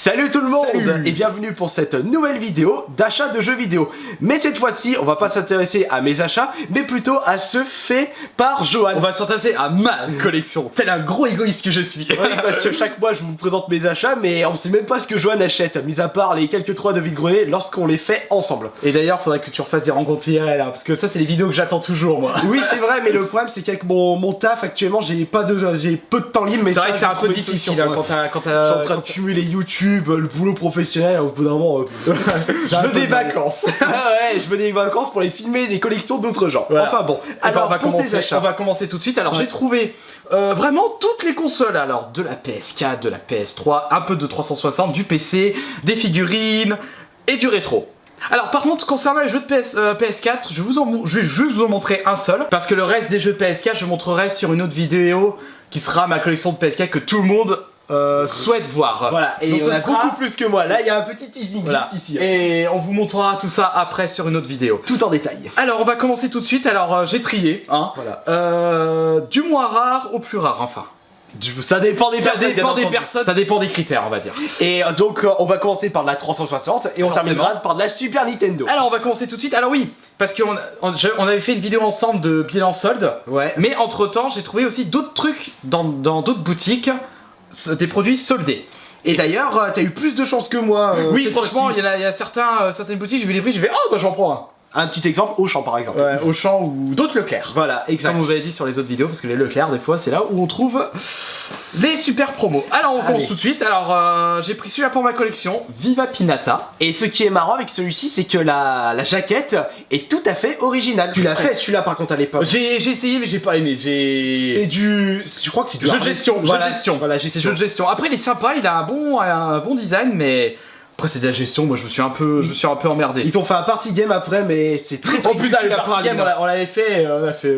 Salut tout le monde. Salut. Et bienvenue pour cette nouvelle vidéo d'achat de jeux vidéo. Mais cette fois-ci, on va pas s'intéresser à mes achats, mais plutôt à ceux faits par Johan. On va s'intéresser à ma collection, tel un gros égoïste que je suis. Oui, parce que chaque mois je vous présente mes achats, mais on sait même pas ce que Johan achète, mis à part les quelques 3 de vide-grenier lorsqu'on les fait ensemble. Et d'ailleurs, faudrait que tu refasses des rencontres IRL, hein, parce que ça, c'est les vidéos que j'attends toujours, moi. Oui, c'est vrai, mais le problème c'est qu'avec mon taf actuellement, j'ai peu de temps libre. Mais C'est vrai ça, que c'est un j'ai peu trouvé une difficile solution, hein, quand Je suis en train de cumuler YouTube, le boulot professionnel, au bout d'un moment. je veux des vacances. Ah ouais, je veux des vacances pour les filmer des collections d'autres gens. Voilà. Enfin bon, Alors alors pour tes achats. on va commencer tout de suite. Alors Ouais. j'ai trouvé vraiment toutes les consoles. Alors de la PS4, de la PS3, un peu de 360, du PC, des figurines et du rétro. Alors par contre concernant les jeux de PS4, je vais juste vous en montrer un seul. Parce que le reste des jeux de PS4 je montrerai sur une autre vidéo qui sera ma collection de PS4 que tout le monde souhaite voir. Voilà, et donc on a beaucoup plus que moi. Là, il y a un petit teasing Voilà. juste ici. Et on vous montrera tout ça après sur une autre vidéo. Tout en détail. Alors on va commencer tout de suite. Alors j'ai trié, hein. Voilà. Du moins rare au plus rare, enfin. Ça dépend des Ça personnes. dépend bien des entendu. personnes, ça dépend des critères, on va dire. Et donc, on va commencer par de la 360 et on Forcément. terminera par de la Super Nintendo. Alors on va commencer tout de suite. Alors oui, parce qu'on avait fait une vidéo ensemble de bilan solde. Ouais. Mais entre temps, j'ai trouvé aussi d'autres trucs dans d'autres boutiques, des produits soldés. Et d'ailleurs, t'as eu plus de chance que moi. Oui, cette franchement, fois-ci. il y a certaines boutiques, j'ai vu les prix, j'ai fait oh bah j'en prends un. Un petit exemple, Auchan par exemple. Ouais, Auchan ou d'autres Leclerc. Voilà, exact. Comme on vous avait dit sur les autres vidéos, parce que les Leclerc, des fois, c'est là où on trouve les super promos. Alors, on commence Allez. tout de suite. Alors, j'ai pris celui-là pour ma collection, Viva Pinata. Et ce qui est marrant avec celui-ci, c'est que la jaquette est tout à fait originale. Tu l'as fait celui-là par contre à l'époque. J'ai essayé, mais j'ai pas aimé. C'est du. Je crois que c'est du jeu de gestion. Voilà, Jeu de gestion. Voilà, C'est jeu de gestion. Après, il est sympa, il a un bon design, mais après, c'est de la gestion. Moi, je me suis un peu emmerdé. Ils ont fait un party game après, mais c'est très Oh putain, le party cuculapraline. game, on l'avait fait, on a fait.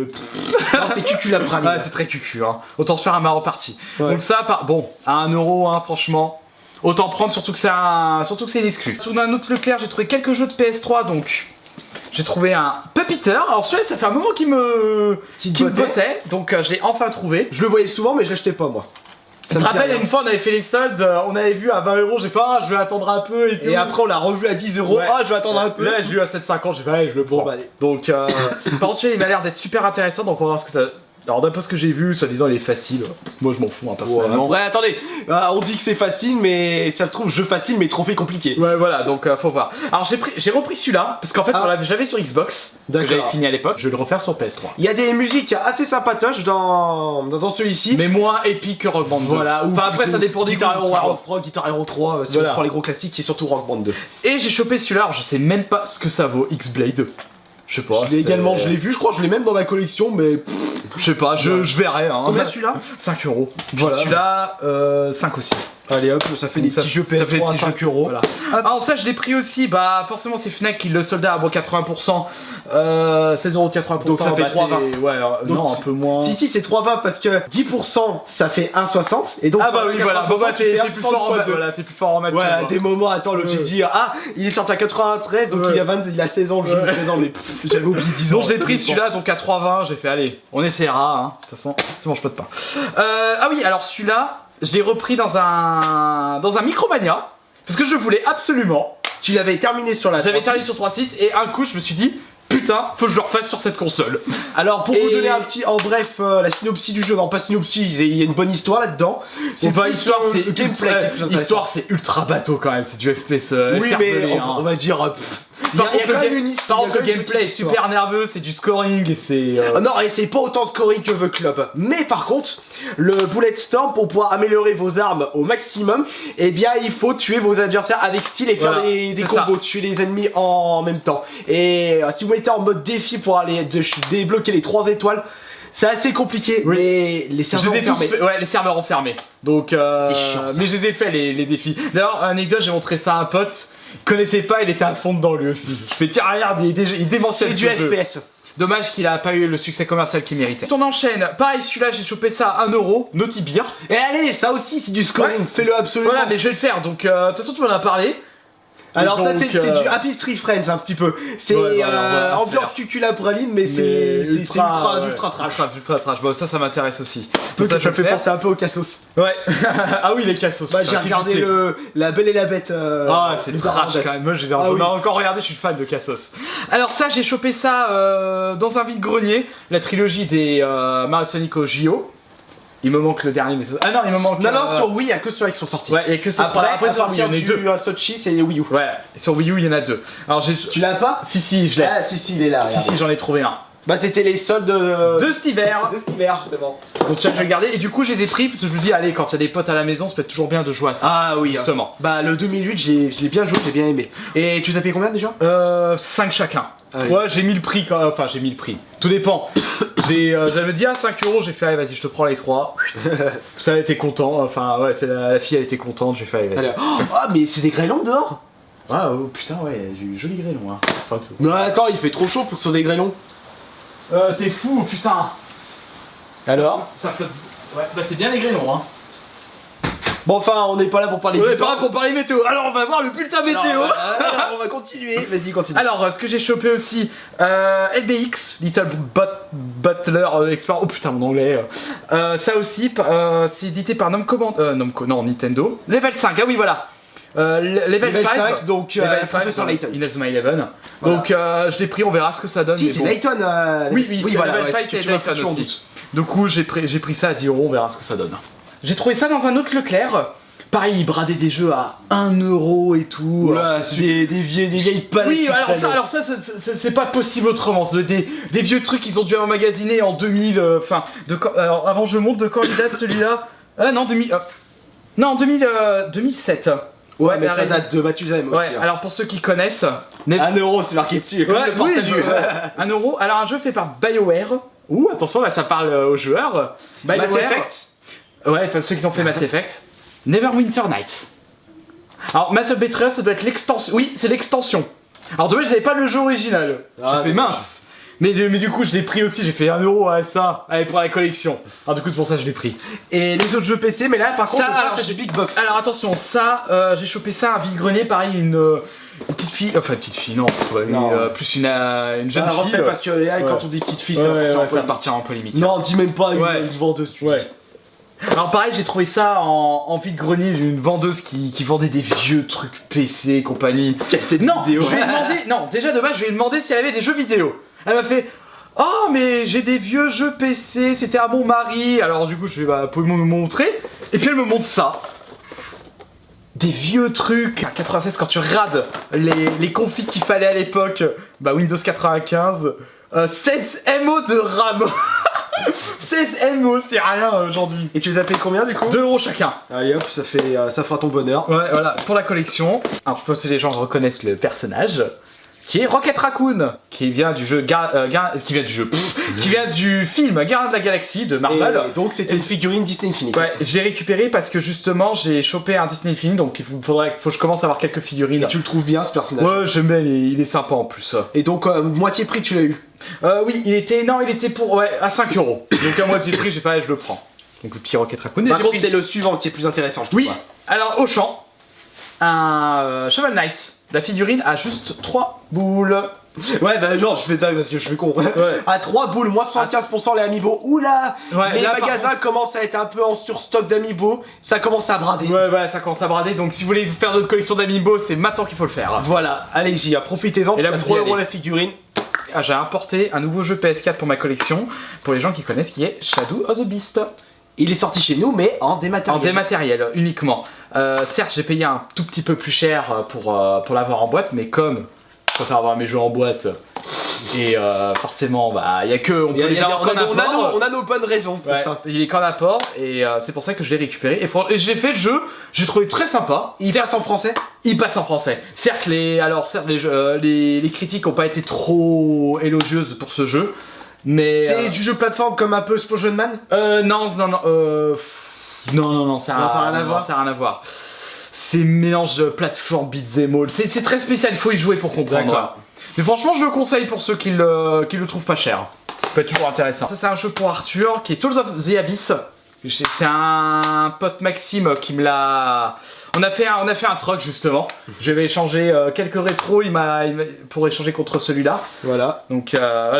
Non, c'est cuculapraline. Ouais, c'est très cucu, hein. Autant se faire un marrant party. Ouais. Donc ça, bon, à 1 euro, hein, franchement. Autant prendre, surtout que c'est une exclu. Sur un autre Leclerc, j'ai trouvé quelques jeux de PS3, donc j'ai trouvé un Puppeteer. Alors celui-là, ça fait un moment qu'il me bottait, donc je l'ai enfin trouvé. Je le voyais souvent, mais je l'achetais pas moi. Tu te me dit rappelles, rien. une fois on avait fait les soldes, on avait vu à 20 euros, j'ai fait ah je vais attendre un peu et tout. Et après, on l'a revu à 10 euros. Ouais. Ah, je vais attendre un peu. Là, je l'ai eu à 7,50, j'ai fait allez, je le prends. Bon, bah, allez. Donc, par contre, celui-là, il m'a l'air d'être super intéressant, donc on va voir ce que ça. Alors, d'après ce que j'ai vu, soi-disant, il est facile. Moi, je m'en fous, hein, personnellement. Ouais, attendez, on dit que c'est facile, mais ça se trouve jeu facile, mais trophée compliqué. Ouais, voilà, donc faut voir. Alors, j'ai repris celui-là, parce qu'en fait, Ah. je l'avais sur Xbox, que D'accord. j'avais fini à l'époque, je vais le refaire sur PS3. Il y a des musiques assez sympatoches dans celui-ci. Mais moins épique que Rock Band 2. Voilà, ou Enfin, après, plutôt ça dépend des Guitar goûts. Hero War of Rock, Guitar Hero 3, si Voilà. on prend les gros classiques, et surtout Rock Band 2. Et j'ai chopé celui-là, alors je sais même pas ce que ça vaut, X-Blade. Je sais pas. Je l'ai également, je l'ai vu, je crois que je l'ai même dans ma collection, mais. Je sais pas, je verrai. Hein. Combien celui-là 5 euros. Voilà. Celui-là, 5 aussi. Allez hop, ça fait des petits jeux PS3 fait des à petits 5 jeux. euros. Voilà. Alors ça je l'ai pris aussi, bah forcément c'est Fnac qui le soldait à bon 80%, 16,80€. Donc ça fait 3,20. Ouais, Donc, non un peu moins. Si, c'est 3,20 parce que 10% ça fait 1,60 et donc. Ah bah oui voilà, bon bah t'es plus fort en maths, maths. voilà, t'es plus fort en maths. Ouais, que à moi. des moments, attends, l'autre Ouais. j'ai dit, ah, il est sorti à 93, donc Ouais. il a 16 ans, le jeu de 13 ans, mais j'avais oublié 10 ans. Donc je l'ai pris celui-là donc à 3,20, j'ai fait allez, on essaiera, hein. De toute façon, tu manges pas de pain. Ah oui, alors celui-là, je l'ai repris dans un Micromania, parce que je voulais absolument. Tu l'avais terminé sur la J'avais 3.6. terminé sur 3.6 et un coup je me suis dit, putain, faut que je le refasse sur cette console. Alors pour vous Et- donner un petit, en bref, la synopsis du jeu, non pas synopsis, il y a une bonne histoire là-dedans. C'est pas plus, histoire, c'est le gameplay qui est plus intéressant. histoire, c'est ultra bateau quand même, c'est du FPS. Oui, cervelé, mais hein. on va dire. Par contre, quand même une histoire. par contre, le gameplay est super nerveux, c'est du scoring et c'est. Ah non, et c'est pas autant scoring que The Club. Mais par contre, le Bulletstorm, pour pouvoir améliorer vos armes au maximum, eh bien il faut tuer vos adversaires avec style et faire Voilà, des c'est combos, tuer les ennemis en même temps. Et si vous mettez en mode défi pour aller débloquer les 3 étoiles, c'est assez compliqué, Oui. mais les Je serveurs les ai tous fermés. fait, ouais, les serveurs ont fermé. Donc, C'est chiant, ça. mais je les ai fait les défis. D'ailleurs, anecdote, j'ai montré ça à un pote. Il connaissait pas, il était à fond dedans lui aussi. Je fais tiens, regarde, il démentiel C'est du ce jeu. FPS. Dommage qu'il a pas eu le succès commercial qu'il méritait. On enchaîne. Pareil, celui-là, j'ai chopé ça à 1 euro. Naughty Beer. Et allez, ça aussi c'est du scoring, Ouais. fais-le absolument. Voilà, mais je vais le faire. Donc, de toute façon, tu m'en as parlé. Alors donc, ça c'est du Happy Tree Friends un petit peu. C'est Ouais, voilà, on va ambiance faire. cuculapraline mais c'est ultra trash. Ultra trash. Bon, ça m'intéresse aussi. Donc ça je vais me fait le faire. penser un peu au Cassos. Ouais. Ah oui, les cassos. Bah, j'ai putain, qu'est-ce que regardé c'est La Belle et la Bête. Ah, c'est les trash Barandas. quand même. Moi, Ah j'en oui. ai encore regardé, je suis fan de Cassos. Alors, ça, j'ai chopé ça dans un vide-grenier. La trilogie des Mario Sonic au JO. Il me manque le dernier. Mais... Ah non, il me manque. Non, sur Wii, il y a que ceux qui sont sortis. Ouais, il y a que ça. Après, à sur partir Wii, il y en a du deux. Sochi, c'est les Wii U. Ouais, sur Wii U, il y en a deux. Alors, Tu l'as pas? Si, je l'ai. Ah, si, il est là. regarde. Si, j'en ai trouvé un. Bah, c'était les soldes De cet hiver. de cet hiver, justement. Donc, celui-là, je vais le garder. Et du coup, je les ai pris parce que je me dis, allez, quand il y a des potes à la maison, ça peut être toujours bien de jouer à ça. Ah oui, Justement. Bah, le 2008, je l'ai bien joué, j'ai bien aimé. Et tu les as payé combien déjà? 5 chacun. Ah oui. Ouais, j'ai mis le prix quand même. Enfin, j'ai mis le prix. Tout dépend. J'avais dit à 5 €, j'ai fait, allez, vas-y, je te prends les 3. Ça, elle était content. Enfin, ouais, la fille, elle était contente. J'ai fait, allez, vas-y. Allez. Ah, mais c'est des grêlons dehors? Ah, oh, putain, ouais, j'ai eu joli grêlon, hein. Non, attends, il fait trop chaud pour que ce soit des grêlons. T'es fou, putain. Alors? Ça flotte. Ouais, bah, c'est bien les grêlons, hein. Bon, enfin, on n'est pas là pour parler On du est pas là temps. pour parler météo. Alors, on va voir le bulletin météo. Alors, on va continuer. Vas-y, continue. Alors, ce que j'ai chopé aussi, LBX, Little Butler Explorer. Oh putain, mon anglais. Ça aussi, c'est édité par Namco, non, Nintendo. Level 5, ah oui, voilà. Level 5, donc Level 5, Professor Layton. Inazuma Eleven. Voilà. Donc, je l'ai pris, on verra ce que ça donne. Si, mais c'est bon. Layton. Oui, c'est voilà, Level ouais, 5, c'est tu m'as Layton fait en aussi. doute. Du coup, j'ai pris ça à 10 €, on verra ce que ça donne. J'ai trouvé ça dans un autre Leclerc. Pareil, ils bradaient des jeux à 1 € et tout. Oula, Alors, c'est des vieilles palettes. oui, qui traînent. alors ça, c'est pas possible autrement. C'est des vieux trucs qu'ils ont dû emmagasiner en 2000. Enfin, alors avant je monte de quand il date celui-là. Ah non, 2007. Ouais, mais ça arrête. date de Mathusalem aussi. Ouais, hein. alors pour ceux qui connaissent, 1 €, c'est marqué dessus. Comme le port oui, salut. 1 €. Alors un jeu fait par BioWare. Ouh, attention, là ça parle aux joueurs. Mass BioWare. Effect. Ouais, enfin ceux qui ont fait Mass Effect. Neverwinter Nights. Alors Mass of Betrayal, ça doit être l'extension. Oui, c'est l'extension. Alors dommage, j'avais pas le jeu original. Ah, J'ai fait mince. Mais du coup, je l'ai pris aussi. J'ai fait 1 € à ça. Allez, pour la collection. Alors du coup, c'est pour ça que je l'ai pris. Et les autres jeux PC, mais là par contre, on alors, passe à du Big Box. Alors attention, ça, j'ai chopé ça à un vide-grenier, pareil, une petite fille. Enfin, une petite fille, non. Ouais, mais, Non. plus une jeune Ah, fille. refais parce que là, Ouais. quand on dit petite fille, Ouais, ça ouais, va ça va partir en polémique. Non, dis même pas une Ouais. vendeuse. tu Ouais. dis. Alors pareil, j'ai trouvé ça en vide-grenier d'une vendeuse qui vendait des vieux trucs PC et compagnie. Cassette Non, vidéo. je lui ai demandé, non, déjà de base, je lui ai demandé si elle avait des jeux vidéo. Elle m'a fait, oh mais j'ai des vieux jeux PC, c'était à mon mari. Alors du coup, je lui ai dit, bah, pouvez-vous me montrer? Et puis elle me montre ça. Des vieux trucs. 96, quand tu regardes les configs qu'il fallait à l'époque, bah Windows 95, 16 MO de RAM. 16 MO, c'est rien aujourd'hui. Et tu les as payés combien du coup? 2 € chacun. Allez hop, ça fera ton bonheur. Ouais, voilà, pour la collection. Alors, je pense que les gens reconnaissent le personnage, qui est Rocket Raccoon, qui vient du jeu, qui vient du film Gardien de la Galaxie de Marvel. Et donc c'était une figurine Disney Infinite. Ouais, je l'ai récupéré parce que justement j'ai chopé un Disney Infinite, donc faut que je commence à avoir quelques figurines. Et tu le trouves bien ce personnage. Ouais, j'aime bien, il est sympa en plus. Et donc moitié prix tu l'as eu. Oui, il était pour à 5 €. Donc à moitié prix, j'ai fait, allez, je le prends. Donc le petit Rocket Raccoon. Et Par j'ai contre pris- c'est le suivant qui est plus intéressant je trouve. Oui, alors au champ, un Shovel Knight. La figurine a juste 3 boules. Ouais bah non je fais ça parce que je suis con. À 3 boules, moins 75% les amiibo. Oula Ouais, les là, par magasins contre- commencent à être un peu en surstock d'amiibo. Ça commence à brader. Ouais, voilà, ça commence à brader. Donc si vous voulez faire notre collection d'amiibo, c'est maintenant qu'il faut le faire. Voilà, allez-y, profitez-en. Et là, À vous y 3 € allez. la figurine. Ah, j'ai importé un nouveau jeu PS4 pour ma collection, pour les gens qui connaissent, qui est Shadow of the Beast. Il est sorti chez nous mais en dématériel. En dématériel uniquement. Certes, j'ai payé un tout petit peu plus cher pour l'avoir en boîte, mais comme je préfère avoir mes jeux en boîte, et forcément, bah, il y a que on peut les avoir qu'en apport. on a nos bonnes raisons pour Ouais, ça. il est qu'en apport, et c'est pour ça que je l'ai récupéré. Et j'ai fait le jeu, j'ai trouvé très sympa. Il Certes, passe en français. il passe en français. Certes, les critiques n'ont pas été trop élogieuses pour ce jeu, mais C'est du jeu plateforme comme un peu Explosion Man. non, ça n'a rien à voir. Ça n'a rien à voir. C'est mélange de plateforme beat'em all. C'est très spécial, il faut y jouer pour comprendre. D'accord. Mais franchement, je le conseille pour ceux qui le trouvent pas cher. Ça peut être toujours intéressant. Ça, c'est un jeu pour Arthur qui est Tools of the Abyss. C'est un pote Maxime qui me l'a. On a fait un troc justement. Je vais échanger quelques rétros, pour échanger contre celui-là. Voilà. Donc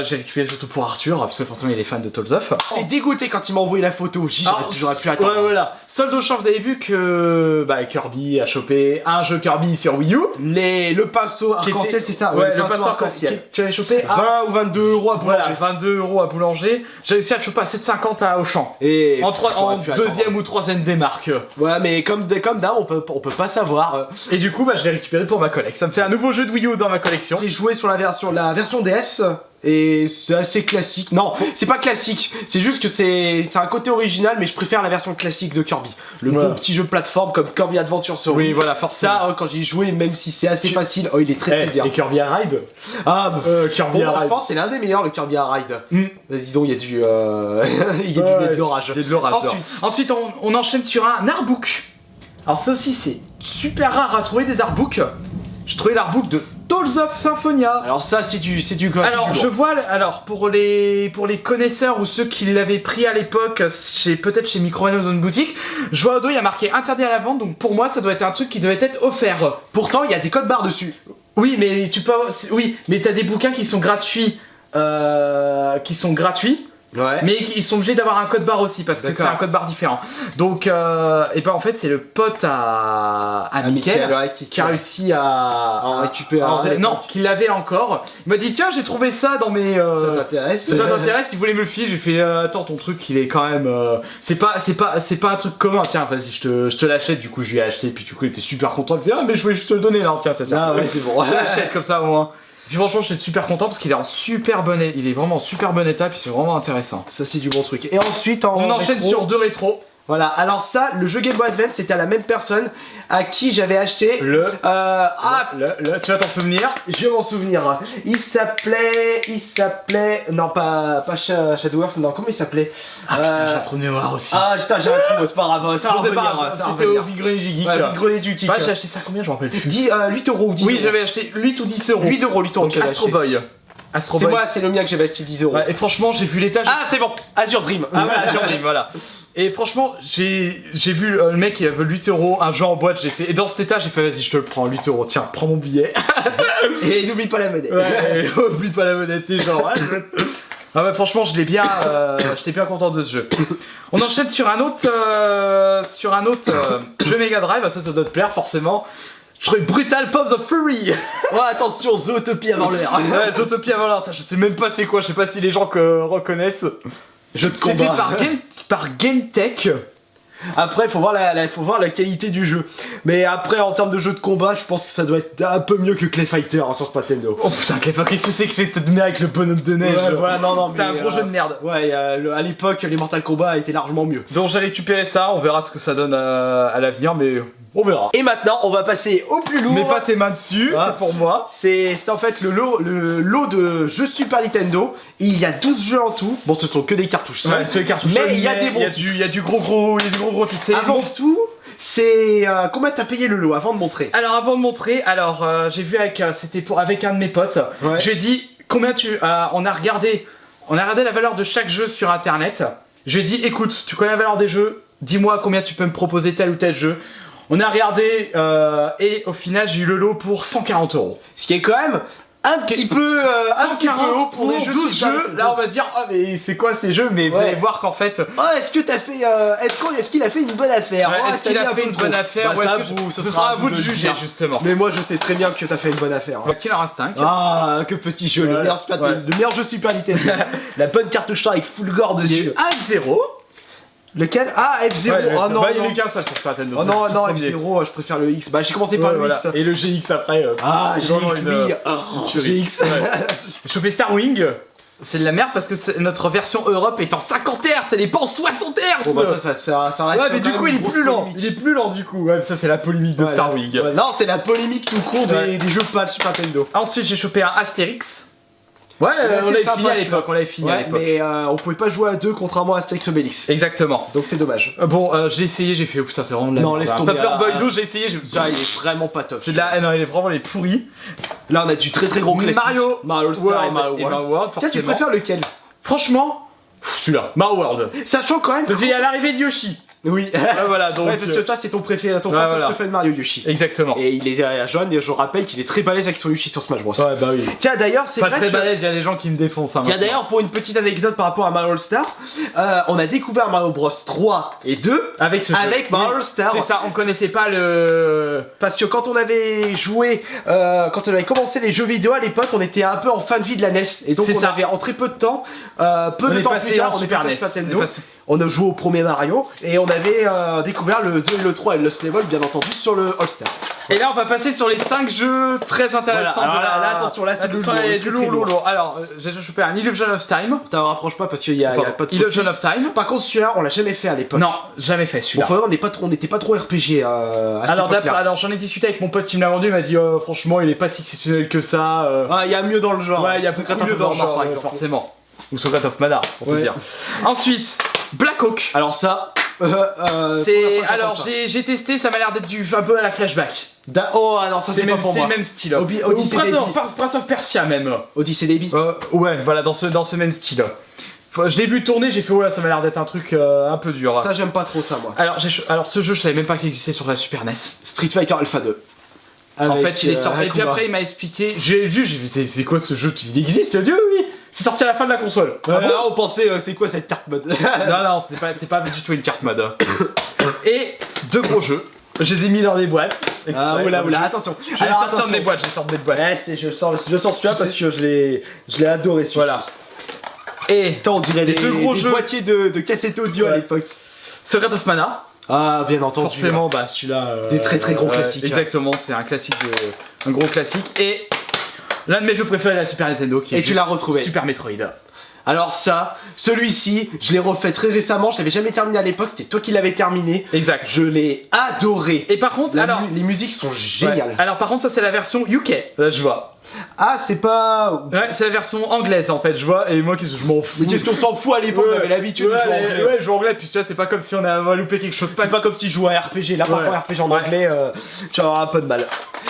j'ai récupéré surtout pour Arthur, parce que forcément il est fan de Tools of. J'étais dégoûté quand il m'a envoyé la photo. J'aurais pu attendre. Ouais, voilà. Solde au champ, vous avez vu que Kirby a chopé un jeu Kirby sur Wii U. Le pinceau arc-en-ciel, c'est ça? Ouais, le pinceau arc-en-ciel. Tu avais chopé 20 ou 22 € à boulanger. Voilà, 22 € à boulanger. J'ai réussi à le choper à 7,50 à Auchan. Et en deuxième ou troisième démarque. Ouais, mais comme d'hab, on peut pas savoir. Et du coup, je l'ai récupéré pour ma collection. Ça me fait un nouveau jeu de Wii U dans ma collection. J'ai joué sur la version DS. Et c'est assez classique. Non, c'est pas classique. C'est juste que c'est un côté original, mais je préfère la version classique de Kirby. Le bon petit jeu de plateforme comme Kirby Adventure sur Wii. Oui, voilà, forcément. Ça, quand j'y ai joué, même si c'est assez facile, il est très bien. Et Kirby Air Ride. Kirby Air Ride. Je pense que c'est l'un des meilleurs, le Kirby Air Ride. Dis donc, il y a du de l'orage. Il y a de l'orage. Ensuite, on enchaîne sur un artbook. Alors ça aussi, c'est super rare à trouver des artbooks. J'ai trouvé l'artbook de Tools of Symphonia. Alors ça, c'est du Alors je vois, pour les connaisseurs ou ceux qui l'avaient pris à l'époque, peut-être chez Micromania Zone Boutique, je vois au dos il y a marqué interdit à la vente, donc pour moi ça doit être un truc qui devait être offert. Pourtant, il y a des codes barres dessus. Oui, mais t'as des bouquins qui sont gratuits, Ouais. Mais ils sont obligés d'avoir un code barre aussi parce que c'est un code barre différent. Donc, en fait, c'est le pote à Mickaël qui a réussi à en récupérer. Non, qui l'avait encore. Il m'a dit tiens, j'ai trouvé ça dans mes. Ça t'intéresse? Ça t'intéresse? Il voulait me le filer. J'ai fait attends, ton truc, il est quand même. C'est pas un truc commun. Tiens, vas-y, je te l'achète. Du coup, je lui ai acheté. Puis du coup, il était super content. Il fait mais je voulais juste te le donner. Non, tiens. Ah ouais, c'est bon. Je l'achète comme ça au moins. Puis franchement, je suis super content parce qu'il est en super bon état. Il est vraiment en super bon état. Puis c'est vraiment intéressant. Ça, c'est du bon truc. Et ensuite, on enchaîne sur 2 rétros. Voilà, alors ça, le jeu Game Boy Advance, c'était à la même personne à qui j'avais acheté tu vas t'en souvenir? Je vais m'en souvenir. Il s'appelait... Non, pas Shadow Earth, non, comment il s'appelait? Ah putain, j'ai un trou de mémoire aussi. Ah putain, j'ai un trou, c'est pas grave, c'était au Vigrenier du Geek. Vigrenier du Geek. J'ai acheté ça combien, je me rappelle plus. 8 € ou 10 €. Oui, j'avais acheté 8 ou 10 €. 8 €, Donc Astro Boy. C'est moi, c'est le mien que j'avais acheté 10 €. Ouais, et franchement, j'ai vu l'étage. Ah, c'est bon, Azure Dream. Ah ouais, Azure Dream, voilà. Et franchement, j'ai vu le mec, il avait 8 €, un jeu en boîte, j'ai fait. Et dans cet état, j'ai fait, vas-y, je te le prends, 8 €, tiens, prends mon billet. Et n'oublie pas la monnaie. Ouais, oublie pas la monnaie, tu sais, genre. Ah ouais, franchement, j'étais bien content de ce jeu. On enchaîne sur un autre, jeu Mega Drive, ça doit te plaire forcément. Je trouvais Brutal Pops of Fury. Ouais, attention, Zootopie avant l'heure. Ouais, Zootopie avant l'heure, je sais même pas c'est quoi, je sais pas si les gens reconnaissent. Jeu de combat. C'est fait par Game Tech. Après, faut voir la qualité du jeu. Mais après, en termes de jeu de combat, je pense que ça doit être un peu mieux que Clay Fighter sur Super Nintendo. Oh putain, Clay Fighter, qu'est-ce que c'est que cette merde avec le bonhomme de neige? Ouais, voilà, non, c'était un gros jeu de merde. Ouais, à l'époque, les Mortal Kombat étaient largement mieux. Donc j'ai récupéré ça, on verra ce que ça donne à l'avenir, mais on verra. Et maintenant, on va passer au plus lourd. Mets pas tes mains dessus, c'est pour moi. C'est en fait le lot de jeux Super Nintendo. Il y a 12 jeux en tout. Bon, ce sont que des cartouches seules. Ouais, c'est des cartouches mais il y a des bons. Il y a du gros titres. Avant tout, c'est combien t'as payé le lot avant de montrer? Alors avant de montrer, j'ai vu avec un de mes potes. Ouais. Je lui ai dit combien on a regardé la valeur de chaque jeu sur internet. Je lui ai dit écoute, tu connais la valeur des jeux, dis-moi combien tu peux me proposer tel ou tel jeu. On a regardé et au final j'ai eu le lot pour 140 €. Ce qui est quand même un petit peu haut pour des jeux 12 jeux. Là on va dire oh mais c'est quoi ces jeux, mais vous allez voir qu'en fait est-ce que t'as fait est-ce qu'il a fait une bonne affaire? Est-ce qu'il a fait une bonne affaire? Ce sera à vous de juger justement. Mais moi je sais très bien que t'as fait une bonne affaire. Killer Instinct. Ah que petit jeu, le meilleur jeu Super Nintendo. La bonne cartouche avec full gore dessus. F0. Lequel? Ah, F0. Oh non, il y a eu qu'un seul sur Super Nintendo. Oh non, F0, je préfère le X. Bah, j'ai commencé par le X. Et le GX après. GX, oui. GX. J'ai chopé Star Wing. C'est de la merde parce que notre version Europe est en 50 Hz, elle est pas en 60 Hz. Bon, bah, ça reste. Ouais, mais du coup, il est plus lent. Il est plus lent, du coup. Ouais, ça, c'est la polémique de Star Wing. Ouais, non, c'est la polémique tout court des jeux pas de Super Nintendo. Ensuite, j'ai chopé un Astérix. Ouais, on l'avait fini à l'époque, mais on pouvait pas jouer à deux contrairement à Astérix Obélix. Exactement. Donc c'est dommage. Bon, je l'ai essayé, j'ai fait, oh putain, c'est vraiment de la merde. Non, laisse tomber. Paperboy 12, j'ai essayé, ça, il est vraiment pas top. C'est de la... non, il est vraiment les pourris. Là, on a du très gros classique. Mario All-Star et Mario World, Tiens, tu préfères lequel? Franchement, Celui-là, Mario World. Sachant quand même. Parce qu'il y a l'arrivée de Yoshi. Oui. Voilà, donc. Ouais, parce que toi, c'est ton préféré, ton personnage voilà. préféré de Mario, Yoshi. Exactement. Et il est à Johan, et je rappelle qu'il est très balèze avec son Yoshi sur Smash Bros. Ouais, bah oui. Tiens, d'ailleurs, c'est Pas vrai très que... balèze, il y a des gens qui me défoncent. Hein, Tiens, maintenant. d'ailleurs, pour une petite anecdote par rapport à Mario All-Star, on a découvert Mario Bros 3 et 2 avec ce jeu. avec Mario Oui, All-Star. C'est ça, on connaissait pas le. Parce que quand on avait joué, quand on avait commencé les jeux vidéo à l'époque, on était un peu en fin de vie de la NES. Et donc C'est on ça. avait en très peu de temps, peu de temps plus tard, on est passé sur Nintendo. On a joué au premier Mario et on avait découvert le 2 et le 3 et le Lost Level bien entendu sur le All-Star. Et là on va passer sur les 5 jeux très intéressants. Voilà, de la... là, attention, là, c'est du lourd, du lourd. Alors j'ai chopé un Illusion of Time. T'en rapproche pas parce qu'il y a pas de Illusion focus. of Time. Par contre celui-là on l'a jamais fait à l'époque. Non, jamais fait Bon, celui-là. on n'était pas trop RPG à cette époque-là. Alors j'en ai discuté avec mon pote qui me l'a vendu, il m'a dit franchement il est pas si exceptionnel que ça. Ah, il y a mieux dans le genre. Ouais, il y a Secret beaucoup mieux of dans le Mana, genre, par exemple. forcément. Ou Secret of Mana, pour te Ouais. dire. Ensuite, Black Hawk. Alors ça, C'est alors j'ai testé, ça m'a l'air d'être un peu à la flashback. Oh ah non, ça c'est pas pour C'est moi. le même style. Odyssey Ou Baby. Prince of Persia même. Odyssey Baby. Ouais, voilà, dans ce même style. Je l'ai vu tourner, j'ai fait ouais, ça m'a l'air d'être un truc un peu dur. Ça j'aime pas trop ça moi. Alors ce jeu, je savais même pas qu'il existait sur la Super NES. Street Fighter Alpha 2. En Avec, fait, il est sorti. Et puis Akuma. après, il m'a expliqué. J'ai vu, j'ai vu, c'est quoi ce jeu? Il existe, Dieu, oui. C'est sorti à la fin de la console. Ah bon Là on pensait c'est quoi cette carte mode. Non, c'est pas du tout une carte mode. Et deux gros jeux. Je les ai mis dans des boîtes. Ah oula oula, attention. Je vais sortir de mes boîtes, Ouais, je sors celui-là parce que je l'ai adoré celui-là. Voilà. Et Putain, on dirait les deux gros jeux. boîtiers de cassette audio à Ouais. l'époque. Secret of Mana. Ah bien entendu. Forcément, bah celui-là. Des très très gros classiques. Exactement, c'est un classique un gros classique. Et l'un de mes jeux préférés de la Super Nintendo qui est Et tu juste l'as retrouvé. Super Metroid. Alors ça, celui-ci, je l'ai refait très récemment, je l'avais jamais terminé à l'époque, c'était toi qui l'avais terminé. Exact. Je l'ai adoré. Et par contre, Les musiques sont géniales. ouais. Alors par contre, ça c'est la version UK. Là, je vois. Ah, c'est pas... Ouais, c'est la version anglaise en fait, je vois. Et moi, qu'est-ce que je m'en fous. Mais qu'est-ce qu'on s'en fout à l'époque, on avait l'habitude de jouer en anglais. Ouais, jouer en anglais, puis tu vois, c'est pas comme si on avait loupé quelque chose. C'est pas comme si je jouais à RPG, là par Ouais. contre RPG en Ouais. anglais, tu vas avoir un peu de mal.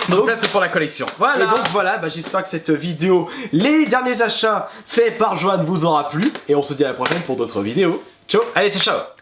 Donc là, c'est pour la collection. Voilà. Et donc voilà, bah, j'espère que cette vidéo, les derniers achats faits par Johan vous aura plu. Et on se dit à la prochaine pour d'autres vidéos. Ciao. Allez, ciao, ciao.